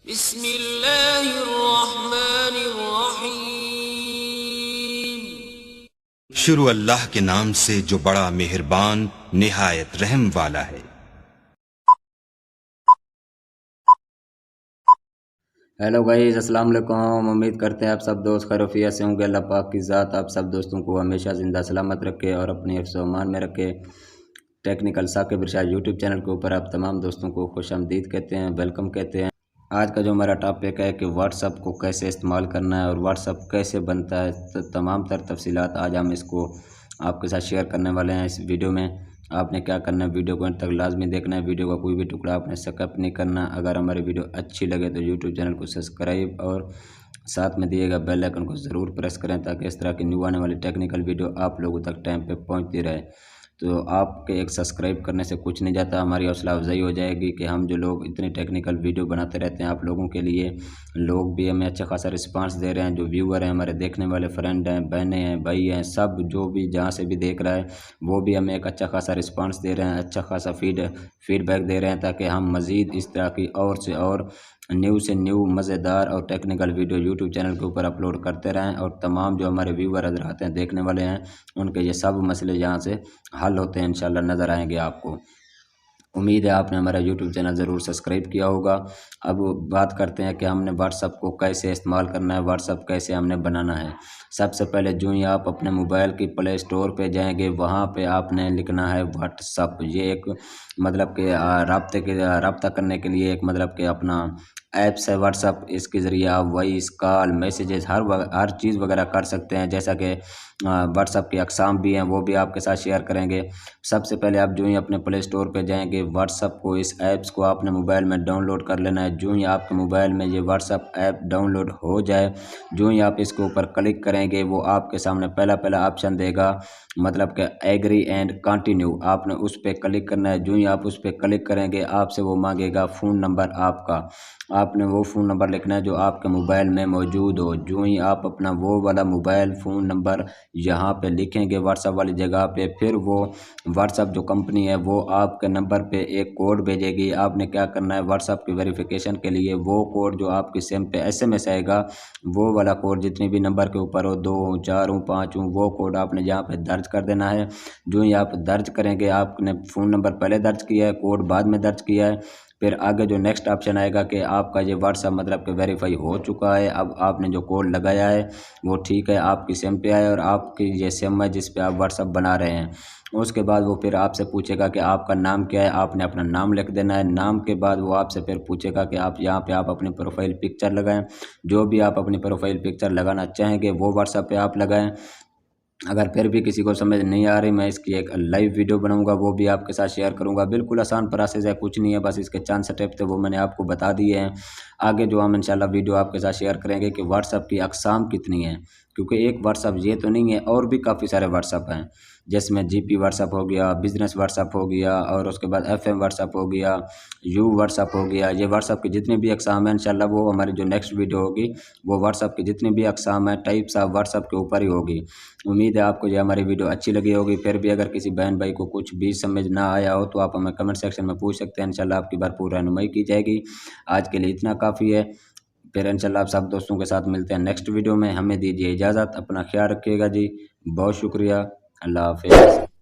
बिस्मिल्लाहिर्रहमानिर्रहीम। शुरू अल्लाह के नाम से जो बड़ा मेहरबान निहायत रहम वाला है। हेलो गाइस, अस्सलाम वालेकुम। उम्मीद करते हैं आप सब दोस्त खैरियत से होंगे। अल्लाह पाक की ज़ात आप सब दोस्तों को हमेशा ज़िंदा सलामत रखे और अपनी हिफ्ज़ व अमान में रखे। टेक्निकल साकिब इरशाद यूट्यूब चैनल के ऊपर आप तमाम दोस्तों को खुशामदीद कहते हैं, वेलकम कहते हैं। आज का जो हमारा टॉपिक है कि व्हाट्सअप को कैसे इस्तेमाल करना है और व्हाट्सअप कैसे बनता है, तो तमाम तर तफसीलात आज हम इसको आपके साथ शेयर करने वाले हैं। इस वीडियो में आपने क्या करना है, वीडियो को अंत तक लाजमी देखना है। वीडियो का कोई भी टुकड़ा आपने स्किप नहीं करना। अगर हमारी वीडियो अच्छी लगे तो यूट्यूब चैनल को सब्सक्राइब और साथ में दिएगा बेल आइकन को ज़रूर प्रेस करें, ताकि इस तरह की न्यू आने वाली टेक्निकल वीडियो आप लोगों तक टाइम पे पहुंचती रहे। तो आपके एक सब्सक्राइब करने से कुछ नहीं जाता, हमारी हौसला अफजाई हो जाएगी कि हम जो लोग इतनी टेक्निकल वीडियो बनाते रहते हैं आप लोगों के लिए, लोग भी हमें अच्छा खासा रिस्पांस दे रहे हैं। जो व्यूअर हैं, हमारे देखने वाले फ्रेंड हैं, बहनें हैं, भाई हैं, सब जो भी जहाँ से भी देख रहा है वो भी हमें एक अच्छा खासा रिस्पांस दे रहे हैं, अच्छा खासा फीडबैक दे रहे हैं, ताकि हम मज़ीद इस तरह की और से और न्यू से न्यू मज़ेदार और टेक्निकल वीडियो यूट्यूब चैनल के ऊपर अपलोड करते रहें। और तमाम जो हमारे व्यूअर हज़रात हैं, देखने वाले हैं, उनके ये सब मसले यहाँ से हल होते हैं, इंशाल्लाह नज़र आएंगे आपको। उम्मीद है आपने हमारा यूट्यूब चैनल ज़रूर सब्सक्राइब किया होगा। अब बात करते हैं कि हमने व्हाट्सअप को कैसे इस्तेमाल करना है, व्हाट्सअप कैसे हमने बनाना है। सबसे पहले जो ही आप अपने मोबाइल की प्ले स्टोर पे जाएंगे, वहाँ पे आपने लिखना है व्हाट्सअप। ये एक मतलब कि रब्ता करने के लिए एक मतलब कि अपना ऐप्स है व्हाट्सअप। इसके ज़रिए आप वॉइस कॉल मैसेजेस हर चीज़ वगैरह कर सकते हैं। जैसा कि व्हाट्सअप की अक़साम भी हैं, वो भी आपके साथ शेयर करेंगे। सबसे पहले आप जो ही अपने प्ले स्टोर पे जाएंगे, व्हाट्सअप को, इस ऐप्स को आपने मोबाइल में डाउनलोड कर लेना है। जो ही आपके मोबाइल में ये व्हाट्सअप ऐप डाउनलोड हो जाए, जो ही आप इसके ऊपर क्लिक करेंगे, वो आपके सामने पहला ऑप्शन देगा, मतलब कि एग्री एंड कंटिन्यू। आपने उस पर क्लिक करना है। जो ही आप उस पर क्लिक करेंगे, आपसे वो मांगेगा फ़ोन नंबर आपका। आपने वो फ़ोन नंबर लिखना है जो आपके मोबाइल में मौजूद हो। जो ही आप अपना वो वाला मोबाइल फ़ोन नंबर यहाँ पे लिखेंगे व्हाट्सअप वाली जगह पे, फिर वो व्हाट्सअप जो कंपनी है वो आपके नंबर पे एक कोड भेजेगी। आपने क्या करना है, व्हाट्सअप की वेरिफिकेशन के लिए वो कोड जो आपकी सिम पे SMS आएगा, वो वाला कोड जितने भी नंबर के ऊपर हो, 2 हो, 4 हो, 5 हो, वो कोड आपने यहाँ पे दर्ज कर देना है। जो ही आप दर्ज करेंगे, आपने फ़ोन नंबर पहले दर्ज किया है, कोड बाद में दर्ज किया है, फिर आगे जो नेक्स्ट ऑप्शन आएगा कि आपका ये व्हाट्सअप मतलब कि वेरीफाई हो चुका है। अब आपने जो कोड लगाया है वो ठीक है, आपकी सिम पे आए और आपकी ये सिम है जिस पे आप व्हाट्सअप बना रहे हैं। उसके बाद वो फिर आपसे पूछेगा कि आपका नाम क्या है। आपने अपना नाम लिख देना है। नाम के बाद वो आपसे फिर पूछेगा कि आप यहाँ पे आप अपनी प्रोफाइल पिक्चर लगाएं। जो भी आप अपनी प्रोफाइल पिक्चर लगाना चाहेंगे वो व्हाट्सअप पे आप लगाएं। अगर फिर भी किसी को समझ नहीं आ रही, मैं इसकी एक लाइव वीडियो बनाऊंगा, वो भी आपके साथ शेयर करूंगा। बिल्कुल आसान प्रोसेस है, कुछ नहीं है, बस इसके चंद स्टेप थे वो मैंने आपको बता दिए हैं। आगे जो हम इंशाल्लाह वीडियो आपके साथ शेयर करेंगे कि व्हाट्सअप की अक़साम कितनी है, क्योंकि एक व्हाट्सअप ये तो नहीं है, और भी काफ़ी सारे व्हाट्सअप हैं, जिसमें GP व्हाट्सअप हो गया, बिजनेस व्हाट्सअप हो गया, और उसके बाद FM व्हाट्सअप हो गया, यू व्हाट्सअप हो गया। ये व्हाट्सअप की जितनी भी अक़साम है, इंशाल्लाह वो हमारी जो नेक्स्ट वीडियो होगी वो व्हाट्सअप की जितनी भी अक़साम है, टाइप्स ऑफ व्हाट्सअप के ऊपर ही होगी। उम्मीद है आपको ये हमारी वीडियो अच्छी लगी होगी। फिर भी अगर किसी बहन भाई को कुछ भी समझ ना आया हो तो आप हमें कमेंट सेक्शन में पूछ सकते हैं, इंशाल्लाह आपकी भरपूर रहनुमाई की जाएगी। आज के लिए इतना काफ़ी है। फिर इंशाल्लाह आप सब दोस्तों के साथ मिलते हैं नेक्स्ट वीडियो में। हमें दीजिए इजाज़त, अपना ख्याल रखिएगा जी। बहुत शुक्रिया, अल्लाह हाफ़िज़।